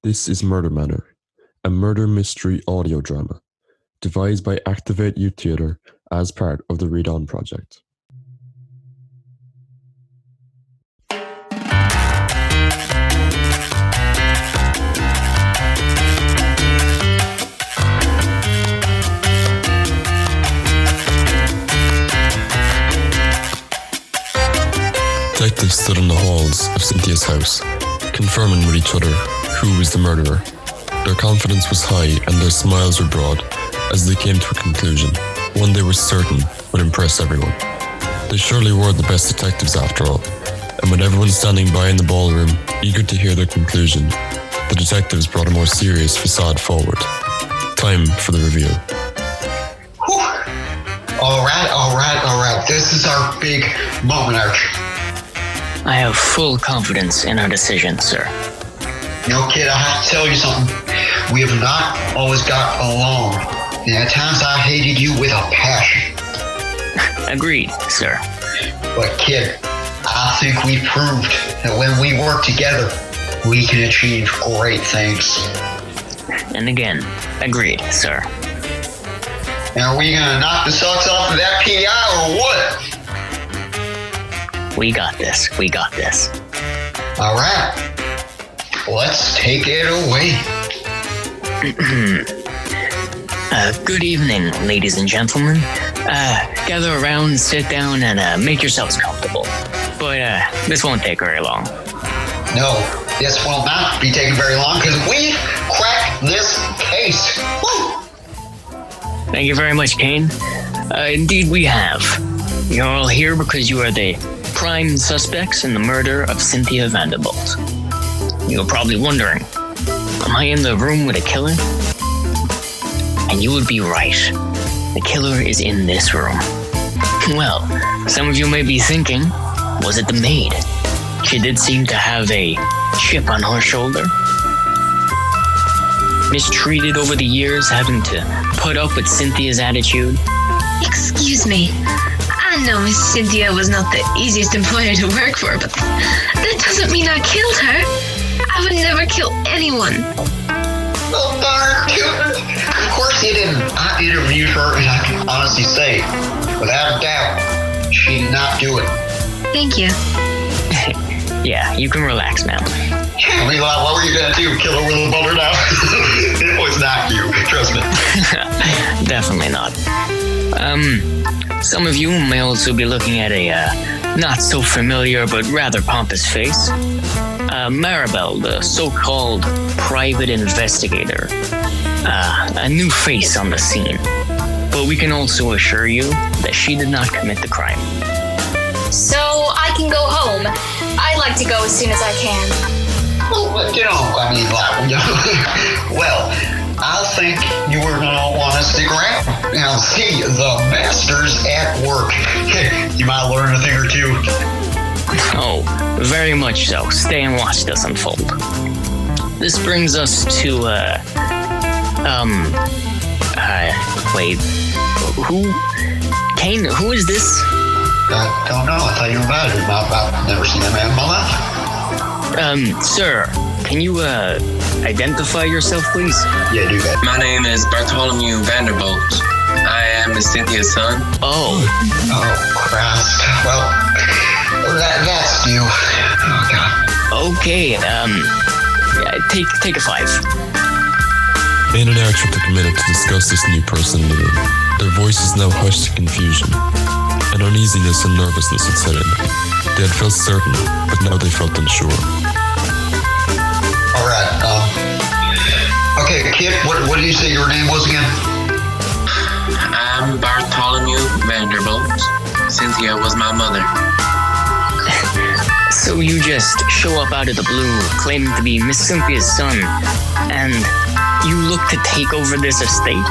This is Murder Manor, a murder mystery audio drama, devised by Activate Youth Theatre as part of the Read On project. Detectives stood in the halls of Cynthia's house, confirming with each other who was the murderer. Their confidence was high and their smiles were broad as they came to a conclusion, one they were certain would impress everyone. They surely were the best detectives after all, and with everyone standing by in the ballroom, eager to hear their conclusion, the detectives brought a more serious facade forward. Time for the reveal. All right. This is our big moment, Arch. I have full confidence in our decision, sir. No, kid, I have to tell you something. We have not always got along. And at times I hated you with a passion. Agreed, sir. But kid, I think we proved that when we work together, we can achieve great things. And again, agreed, sir. Now, are we gonna knock the socks off of that PI or what? We got this. All right. Let's take it away. Good evening, ladies and gentlemen. Gather around, sit down, and make yourselves comfortable. But this won't take very long. No, this will not be taking very long because we cracked this case. Woo! Thank you very much, Kane. Indeed, we have. You're all here because you are the prime suspects in the murder of Cynthis Van Der Bolt. You're probably wondering, am I in the room with a killer? And you would be right. The killer is in this room. Well, some of you may be thinking, was it the maid? She did seem to have a chip on her shoulder. Mistreated over the years, having to put up with Cynthia's attitude. Excuse me. I know Miss Cynthia was not the easiest employer to work for, but that doesn't mean I killed her. I would never kill anyone. Oh, darn. Of course you didn't. I interviewed her, and I can honestly say, without a doubt, she did not do it. Thank you. Yeah, you can relax now. I mean, what were you going to do? Kill her with a butter now? It was not you. Trust me. Definitely not. Some of you may also be looking at a not so familiar but rather pompous face. Maribel, the so-called private investigator. A new face on the scene. But we can also assure you that she did not commit the crime. So I can go home. I'd like to go as soon as I can. Well, I think you were going to want to stick around and see the masters at work. You might learn a thing or two. Oh, very much so. Stay and watch this unfold. This brings us to, wait, who? Kane, who is this? I don't know. I thought you were about it. I've never seen that man in my life. Sir, can you, identify yourself, please? Yeah, do that. My name is Bartholomew Van Der Bolt. I am Miss Cynthia's son. Oh, Christ. Well, that's you. Oh, God. okay, take a 5. Main and Archer took a minute to discuss this new person in the room. Their voices now hushed to confusion. An uneasiness and nervousness had set in. They had felt certain, but now they felt unsure. All right. Okay, kid, what did you say your name was again? I'm Bartholomew Van Der Bolt. Cynthia was my mother. So you just show up out of the blue, claiming to be Miss Cynthia's son, and you look to take over this estate?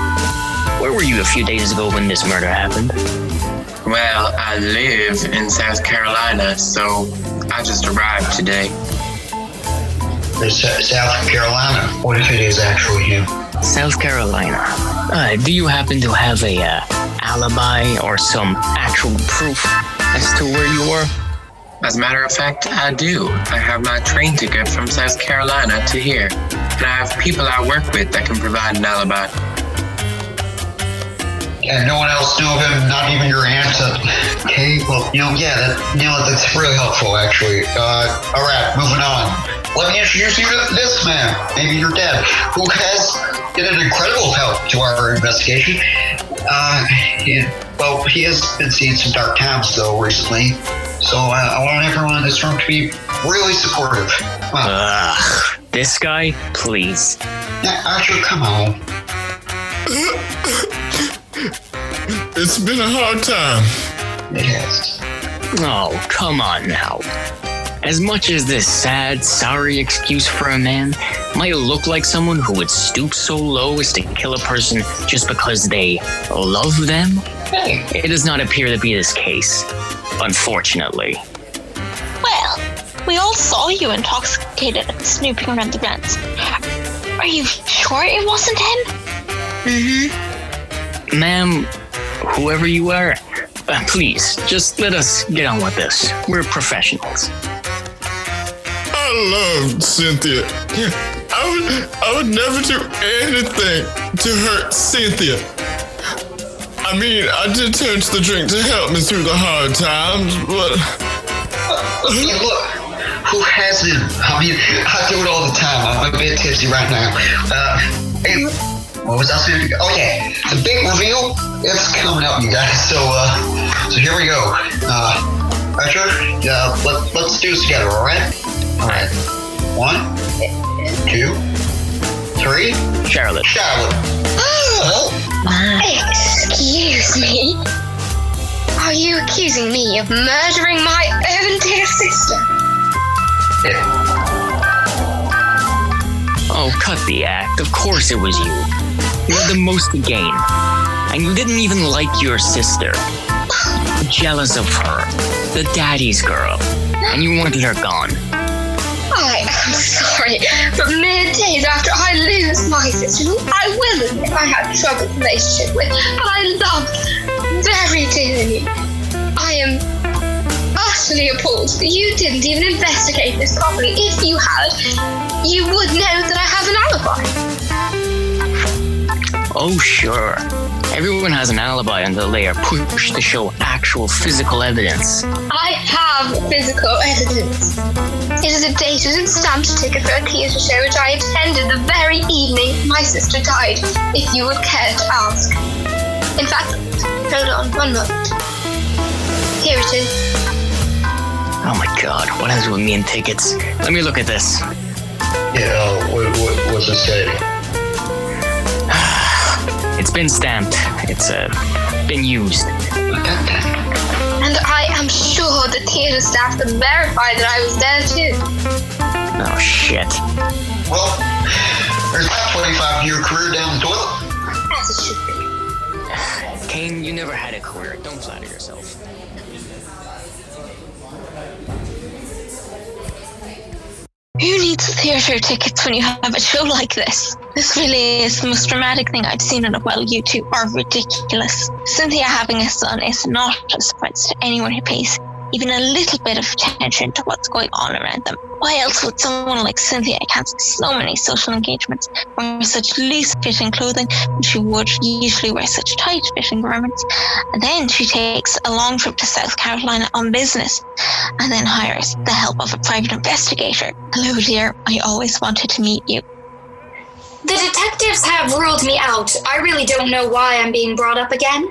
Where were you a few days ago when this murder happened? Well, I live in South Carolina, so I just arrived today. South Carolina. What if it is actually you? South Carolina. Do you happen to have a alibi or some actual proof as to where you were? As a matter of fact, I do. I have my train ticket from South Carolina to here. And I have people I work with that can provide an alibi. And no one else knew of him, not even your aunt. Okay, well, that's really helpful, actually. All right, moving on. Let me introduce you to this man, maybe your dad, who has been an incredible help to our investigation. He has been seeing some dark times, though, recently. So I want everyone in this room to be really supportive. This guy, please. Archer, come on. It's been a hard time. It has. Oh, come on now. As much as this sad, sorry excuse for a man might look like someone who would stoop so low as to kill a person just because they love them, it does not appear to be this case, unfortunately. Well, we all saw you intoxicated and snooping around the grounds. Are you sure it wasn't him? Mm-hmm. Ma'am, whoever you are, please, just let us get on with this. We're professionals. I love Cynthia. I would never do anything to hurt Cynthia. I mean, I did turn to the drink to help me through the hard times, but... Look, who hasn't? I mean, I do it all the time. I'm a bit tipsy right now. Hey, what was I saying? Oh yeah, the big reveal, it's coming up, you guys. So here we go. Archer, let's do this together, all right? All right. 1, 2, 3. Charlotte. Excuse me? Are you accusing me of murdering my own dear sister? Oh, cut the act. Of course it was you. You had the most to gain. And you didn't even like your sister. Jealous of her. The daddy's girl. And you wanted her gone. I am sorry, but mere days after I lose my sister, who I will admit I had a troubled relationship with, but I loved very dearly. I am utterly appalled that you didn't even investigate this properly. If you had, you would know that I have an alibi. Oh, sure. Everyone has an alibi until they are pushed to show actual physical evidence. I have physical evidence. It is a dated and stamped ticket for a theatre show which I attended the very evening my sister died, if you would care to ask. In fact, hold on, one moment. Here it is. Oh my god, what is with me and tickets? Let me look at this. Yeah, what's it say? It's been stamped. It's been used. And I am sure the theatre staff could verify that I was there too. Oh shit. Well, there's my 25-year career down the toilet. As it should be. Kane, you never had a career. Don't flatter yourself. Who needs theatre tickets when you have a show like this? This really is the most dramatic thing I've seen in a while. You two are ridiculous. Cynthia having a son is not a surprise to anyone who pays even a little bit of attention to what's going on around them. Why else would someone like Cynthia cancel so many social engagements, wearing such loose-fitting clothing when she would usually wear such tight-fitting garments? And then she takes a long trip to South Carolina on business and then hires the help of a private investigator. Hello, dear. I always wanted to meet you. The detectives have ruled me out. I really don't know why I'm being brought up again.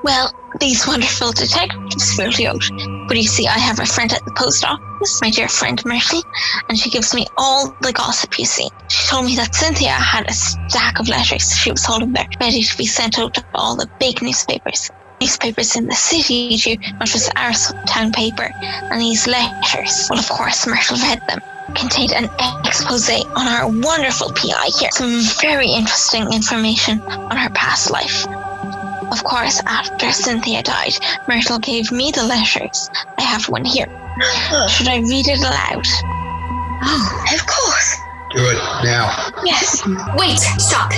Well, these wonderful detectives ruled you out. But you see, I have a friend at the post office, my dear friend Myrtle, and she gives me all the gossip you see. She told me that Cynthia had a stack of letters she was holding there, ready to be sent out to all the big newspapers. Newspapers in the city, not just our town paper. And these letters, well, of course, Myrtle read them, contained an expose on our wonderful PI here. Some very interesting information on her past life. Of course, after Cynthia died, Myrtle gave me the letters. I have one here. Should I read it aloud? Oh, of course. Do it now. Yes. Wait, stop.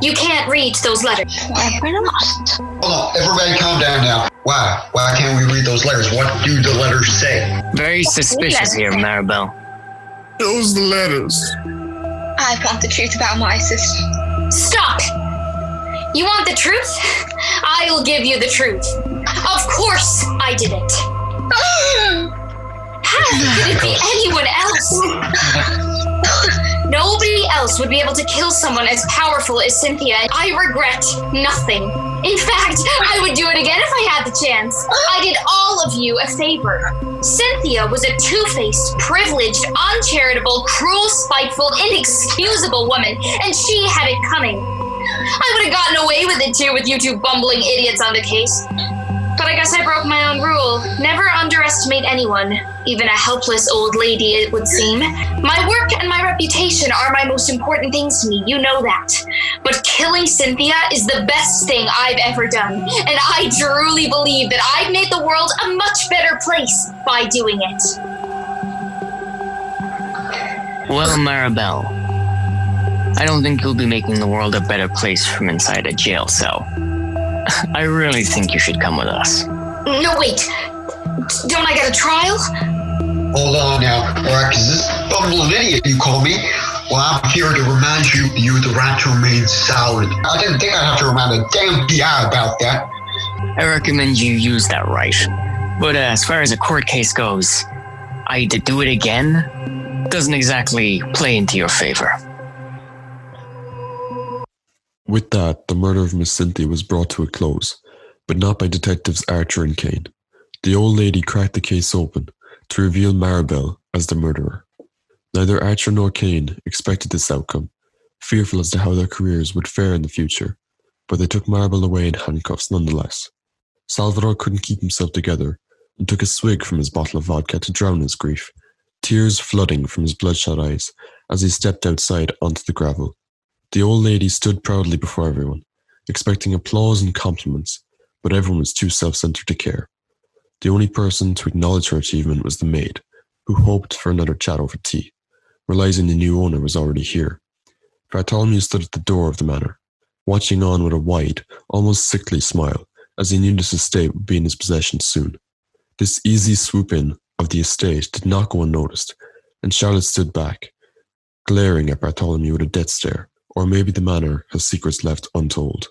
You can't read those letters. Why not? Hold on, everybody calm down now. Why? Why can't we read those letters? What do the letters say? Very suspicious here, Maribel. Those letters. I want the truth about my sister. Stop! You want the truth? I'll give you the truth. Of course I did it. How could it be anyone else? Nobody else would be able to kill someone as powerful as Cynthia. I regret nothing. In fact, I would do it again if I had the chance. I did all of you a favor. Cynthia was a two-faced, privileged, uncharitable, cruel, spiteful, inexcusable woman, and she had it coming. I would have gotten away with it too with you two bumbling idiots on the case. But I guess I broke my own rule. Never underestimate anyone, even a helpless old lady, it would seem. My work and my reputation are my most important things to me, you know that. But killing Cynthia is the best thing I've ever done, and I truly believe that I've made the world a much better place by doing it. Well, Maribel, I don't think you'll be making the world a better place from inside a jail cell. I really think you should come with us. No, wait. Don't I get a trial? Hold on now, alright, is this bumbling idiot you call me? Well, I'm here to remind you have the right to remain silent. I didn't think I'd have to remind a damn PI about that. I recommend you use that right. But as far as a court case goes, to do it again doesn't exactly play into your favor. With that, the murder of Miss Cynthia was brought to a close, but not by Detectives Archer and Kane. The old lady cracked the case open to reveal Maribel as the murderer. Neither Archer nor Kane expected this outcome, fearful as to how their careers would fare in the future, but they took Maribel away in handcuffs nonetheless. Salvador couldn't keep himself together and took a swig from his bottle of vodka to drown his grief, tears flooding from his bloodshot eyes as he stepped outside onto the gravel. The old lady stood proudly before everyone, expecting applause and compliments, but everyone was too self-centered to care. The only person to acknowledge her achievement was the maid, who hoped for another chat over tea, realizing the new owner was already here. Bartholomew stood at the door of the manor, watching on with a wide, almost sickly smile, as he knew this estate would be in his possession soon. This easy swoop-in of the estate did not go unnoticed, and Charlotte stood back, glaring at Bartholomew with a death stare. Or maybe the manor has secrets left untold.